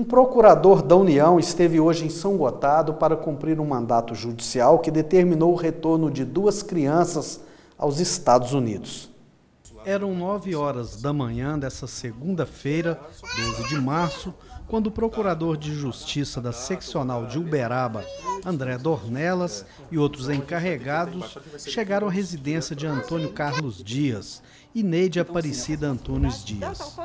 Um procurador da União esteve hoje em São Gotardo para cumprir um mandato judicial que determinou o retorno de 2 crianças aos Estados Unidos. Eram 9 horas da manhã dessa segunda-feira, 12 de março, quando o procurador de justiça da seccional de Uberaba, André Dornelas, e outros encarregados chegaram à residência de Antônio Carlos Dias e Neide Aparecida Antunes Dias.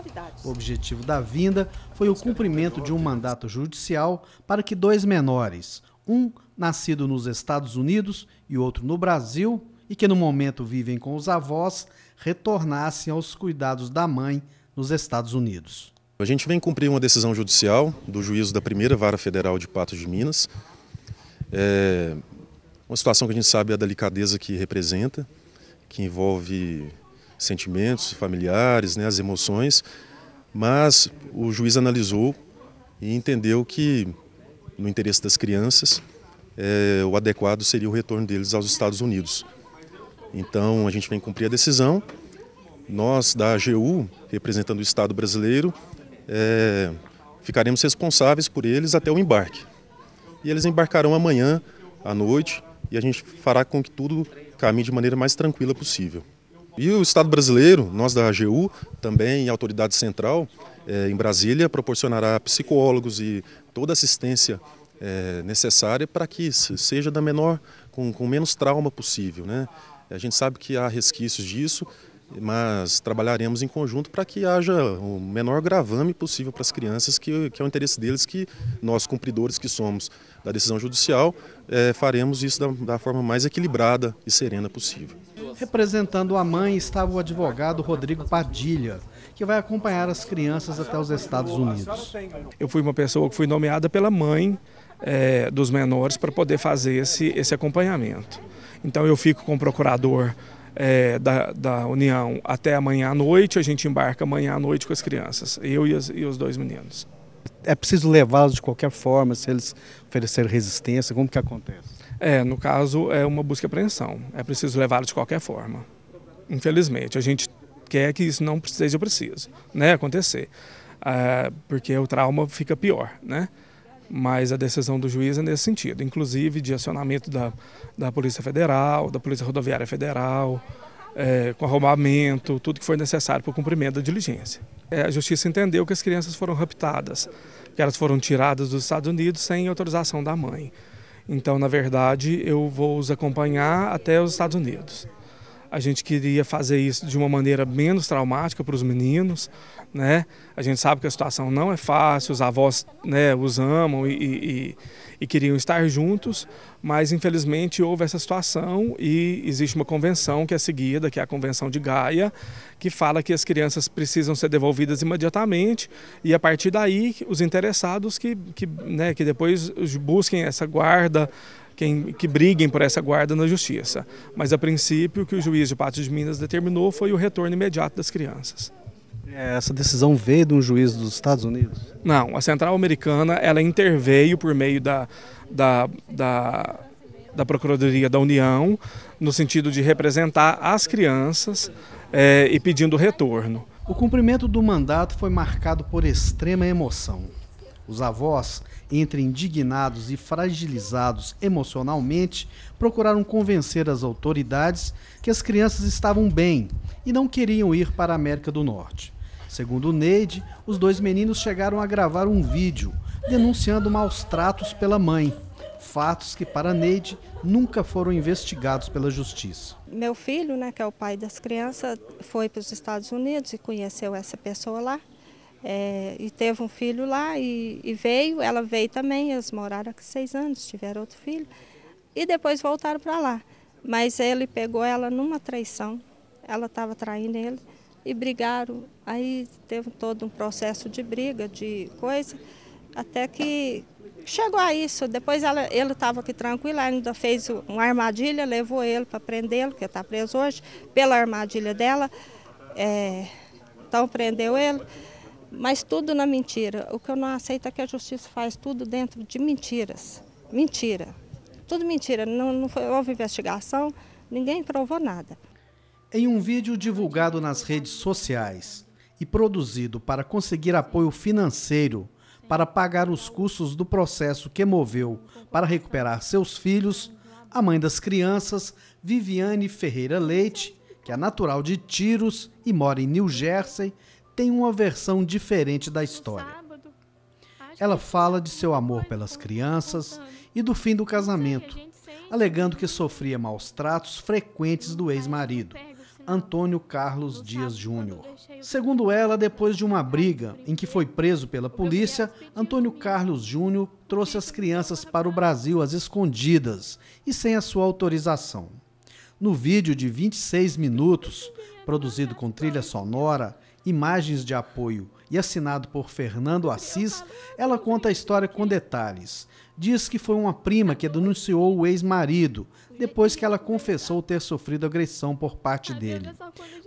O objetivo da vinda foi o cumprimento de um mandato judicial para que 2 menores, um nascido nos Estados Unidos e outro no Brasil, e que no momento vivem com os avós, retornassem aos cuidados da mãe nos Estados Unidos. A gente vem cumprir uma decisão judicial do juízo da Primeira Vara Federal de Patos de Minas. É uma situação que a gente sabe a delicadeza que representa, que envolve sentimentos familiares, né, as emoções, mas o juiz analisou e entendeu que, no interesse das crianças, o adequado seria o retorno deles aos Estados Unidos. Então a gente vem cumprir a decisão. Nós, da AGU, representando o Estado brasileiro, ficaremos responsáveis por eles até o embarque. E eles embarcarão amanhã à noite e a gente fará com que tudo caminhe de maneira mais tranquila possível. E o Estado brasileiro, nós da AGU, também a autoridade central em Brasília, proporcionará psicólogos e toda a assistência necessária para que seja da com menos trauma possível, né? A gente sabe que há resquícios disso, mas trabalharemos em conjunto para que haja o menor gravame possível para as crianças, que é o interesse deles, que nós, cumpridores que somos da decisão judicial, faremos isso da forma mais equilibrada e serena possível. Representando a mãe estava o advogado Rodrigo Padilha, que vai acompanhar as crianças até os Estados Unidos. Eu fui uma pessoa que fui nomeada pela mãe dos menores para poder fazer esse acompanhamento. Então eu fico com o procurador da União até amanhã à noite, a gente embarca amanhã à noite com as crianças, eu e os 2 meninos. É preciso levá-los de qualquer forma, se eles oferecerem resistência, como que acontece? No caso é uma busca e apreensão, é preciso levá-los de qualquer forma. Infelizmente, a gente quer que isso não seja preciso, né, acontecer, porque o trauma fica pior, né? Mas a decisão do juiz é nesse sentido, inclusive de acionamento da Polícia Federal, da Polícia Rodoviária Federal, com arrombamento, tudo que for necessário para o cumprimento da diligência. A Justiça entendeu que as crianças foram raptadas, que elas foram tiradas dos Estados Unidos sem autorização da mãe. Então, na verdade, eu vou os acompanhar até os Estados Unidos. A gente queria fazer isso de uma maneira menos traumática para os meninos, né? A gente sabe que a situação não é fácil, os avós, né, os amam e queriam estar juntos, mas infelizmente houve essa situação e existe uma convenção que é seguida, que é a Convenção de Gaia, que fala que as crianças precisam ser devolvidas imediatamente e a partir daí os interessados que depois busquem essa guarda, que briguem por essa guarda na justiça. Mas a princípio o que o juiz de Patos de Minas determinou foi o retorno imediato das crianças. Essa decisão veio de um juiz dos Estados Unidos? Não, a Central Americana ela interveio por meio da Procuradoria da União, no sentido de representar as crianças e pedindo retorno. O cumprimento do mandato foi marcado por extrema emoção. Os avós, entre indignados e fragilizados emocionalmente, procuraram convencer as autoridades que as crianças estavam bem e não queriam ir para a América do Norte. Segundo Neide, os 2 meninos chegaram a gravar um vídeo denunciando maus tratos pela mãe, fatos que para Neide nunca foram investigados pela justiça. Meu filho, né, que é o pai das crianças, foi para os Estados Unidos e conheceu essa pessoa lá. E teve um filho lá e veio, ela veio também, eles moraram aqui 6 anos, tiveram outro filho e depois voltaram para lá. Mas ele pegou ela numa traição, ela estava traindo ele e brigaram. Aí teve todo um processo de briga, de coisa, até que chegou a isso. Depois ele estava aqui tranquilo, ainda fez uma armadilha, levou ele para prendê-lo, que está preso hoje, pela armadilha dela, então prendeu ele. Mas tudo na mentira. O que eu não aceito é que a justiça faz tudo dentro de mentiras. Mentira. Tudo mentira. Não houve investigação, ninguém provou nada. Em um vídeo divulgado nas redes sociais e produzido para conseguir apoio financeiro para pagar os custos do processo que moveu para recuperar seus filhos, a mãe das crianças, Viviane Ferreira Leite, que é natural de Tiros e mora em New Jersey, tem uma versão diferente da história. Ela fala de seu amor pelas crianças e do fim do casamento, alegando que sofria maus tratos frequentes do ex-marido, Antônio Carlos Dias Júnior. Segundo ela, depois de uma briga em que foi preso pela polícia, Antônio Carlos Júnior trouxe as crianças para o Brasil às escondidas e sem a sua autorização. No vídeo de 26 minutos, produzido com trilha sonora, imagens de apoio e assinado por Fernando Assis, ela conta a história com detalhes. Diz que foi uma prima que denunciou o ex-marido, depois que ela confessou ter sofrido agressão por parte dele.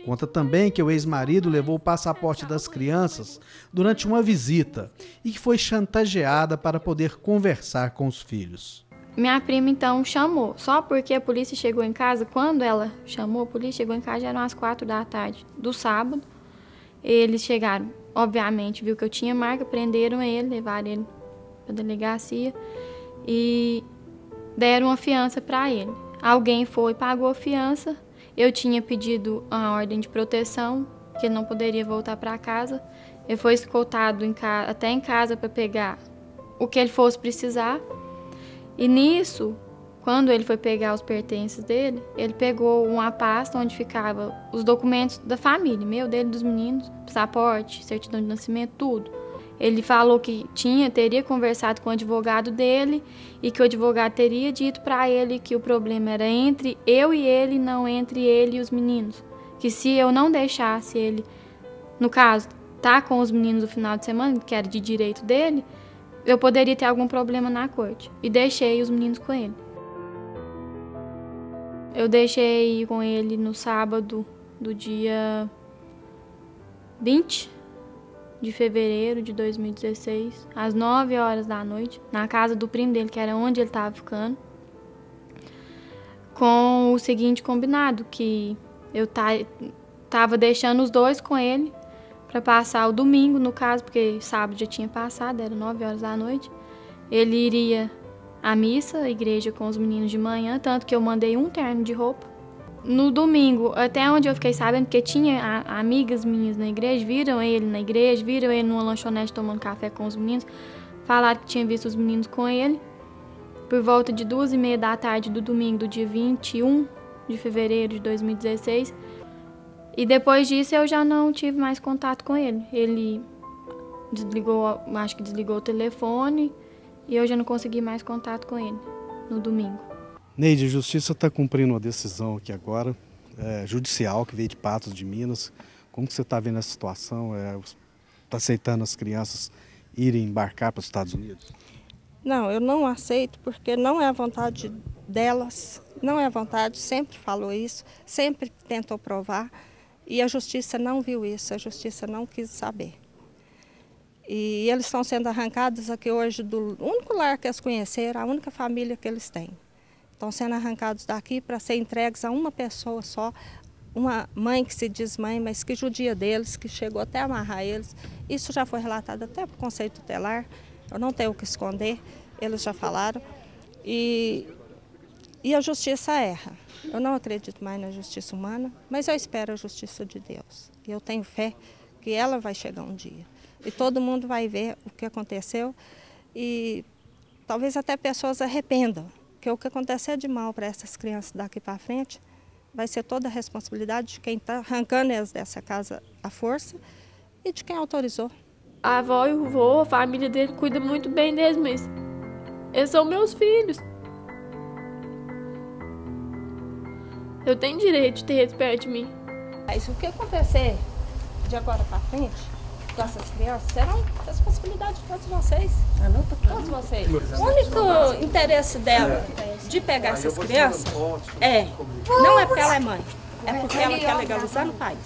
Conta também que o ex-marido levou o passaporte das crianças durante uma visita e que foi chantageada para poder conversar com os filhos. Minha prima, então, chamou, só porque a polícia chegou em casa. Quando ela chamou, a polícia chegou em casa, já eram as 4 da tarde do sábado. Eles chegaram, obviamente, viu que eu tinha marca, prenderam ele, levaram ele para a delegacia e deram uma fiança para ele. Alguém foi e pagou a fiança. Eu tinha pedido a ordem de proteção, que ele não poderia voltar para casa. Ele foi escoltado até em casa para pegar o que ele fosse precisar. E nisso, quando ele foi pegar os pertences dele, ele pegou uma pasta onde ficava os documentos da família, meu, dele, dos meninos, passaporte, certidão de nascimento, tudo. Ele falou que teria conversado com o advogado dele e que o advogado teria dito para ele que o problema era entre eu e ele, não entre ele e os meninos. Que se eu não deixasse ele, no caso, tá com os meninos no final de semana, que era de direito dele, eu poderia ter algum problema na corte. E deixei os meninos com ele. Eu deixei com ele no sábado do dia 20 de fevereiro de 2016, às 9 horas da noite, na casa do primo dele, que era onde ele estava ficando, com o seguinte combinado, que eu estava deixando os dois com ele para passar o domingo, no caso, porque sábado já tinha passado, era 9 horas da noite. Ele iria à missa, à igreja com os meninos de manhã, tanto que eu mandei um terno de roupa. No domingo, até onde eu fiquei sabendo, porque tinha amigas minhas na igreja, viram ele na igreja, viram ele numa lanchonete tomando café com os meninos, falaram que tinha visto os meninos com ele. Por volta de 2h30 da tarde do domingo, do dia 21 de fevereiro de 2016, e depois disso eu já não tive mais contato com ele. Ele acho que desligou o telefone e eu já não consegui mais contato com ele no domingo. Neide, a Justiça está cumprindo uma decisão aqui agora, judicial, que veio de Patos de Minas. Como que você está vendo essa situação? Está aceitando as crianças irem embarcar para os Estados Unidos? Não, eu não aceito porque não é a vontade delas, não é a vontade, sempre falou isso, sempre tentou provar. E a Justiça não viu isso, a Justiça não quis saber. E eles estão sendo arrancados aqui hoje do único lar que eles conheceram, a única família que eles têm. Estão sendo arrancados daqui para ser entregues a uma pessoa só, uma mãe que se diz mãe, mas que judia deles, que chegou até a amarrar eles. Isso já foi relatado até para o Conselho Tutelar, eu não tenho o que esconder, eles já falaram. E a Justiça erra. Eu não acredito mais na justiça humana, mas eu espero a justiça de Deus. E eu tenho fé que ela vai chegar um dia. E todo mundo vai ver o que aconteceu e talvez até pessoas arrependam, porque o que acontecer de mal para essas crianças daqui para frente vai ser toda a responsabilidade de quem está arrancando eles dessa casa à força e de quem autorizou. A avó e o vô, a família dele cuida muito bem deles, mas eles são meus filhos. Eu tenho direito de ter eles perto de mim. Mas o que acontecer de agora para frente com essas crianças será responsabilidade de todos vocês. Todos vocês. O único interesse dela de pegar essas crianças não é porque ela é mãe, é porque ela quer legalizar no país.